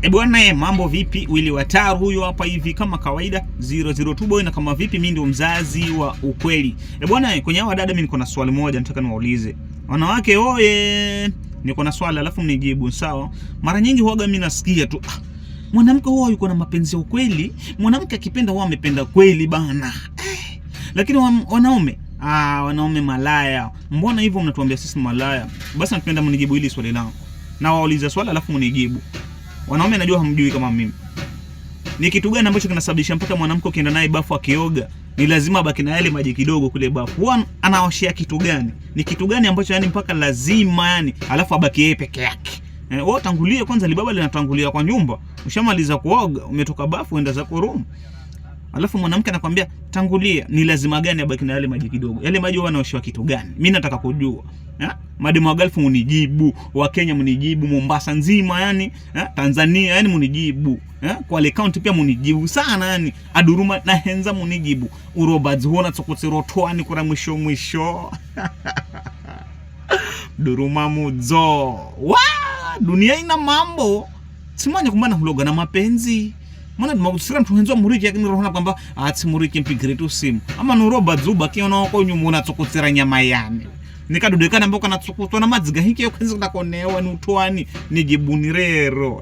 Bwana, mambo vipi? Willy Wataru huyo hapa hivi kama kawaida 002 boy, na kama vipi mimi ndio mzazi wa ukweli. Bwana, kwenye hawa dada mimi niko na swali moja nataka niwaulize. Wanawake oye, niko na swali alafu mnijibu, sawa? Mara nyingi huaga mimi nasikia tu mwanamke huwa yuko na mapenzi ya ukweli, mwanamke akipenda huwa amependa kweli bana. Lakini wanaume malaya. Mbona hivyo mnatuambia sisi malaya? Basi napenda mnijibu hili swali langu. Na wauliza swali alafu mnijibu. Wanaume najua hamjui kama mimi. Ni kitu gani ambacho kinasababisha mpaka mwanamke ukienda naye bafu akioga ni lazima baki na yale maji kidogo kule bafu? Huwa anaoshia kitu gani? Ni kitu gani ambacho yani mpaka lazima yani alafu abaki yeye peke yake? Wewe tangulia kwanza, libaba linatangulia kwa nyumba. Ushamaliza kuoga, umetoka bafu uenda zako room. Alafu mwanamke anakuambia tangulia, ni lazima gani abaki na yale maji kidogo? Yale maji huwa anaoshwa kitu gani? Mimi nataka kujua. Mademu wa Gulf munijibu, wa Kenya munijibu, Mombasa nzima yani, Tanzania yani munijibu. Kwa ile county pia munijibu sana yani, Aduruma na Henza munijibu. Urobazi huona tsokotsero twani kura mwisho. Duruma mudzo. Dunia ina mambo. Simanya kumbana huloga na mapenzi. Mana mausira mtuhenzo muriki yakini rohona kwamba ati muriki mpigretu simu. Ama nuroba zuba kiona wako nyumuna tsokotsera nyama yani. Nikadudekana mboka na tsokotwa na madziga hiki yo kwenzi kudakonewa ni utwani. Nijibuni rero.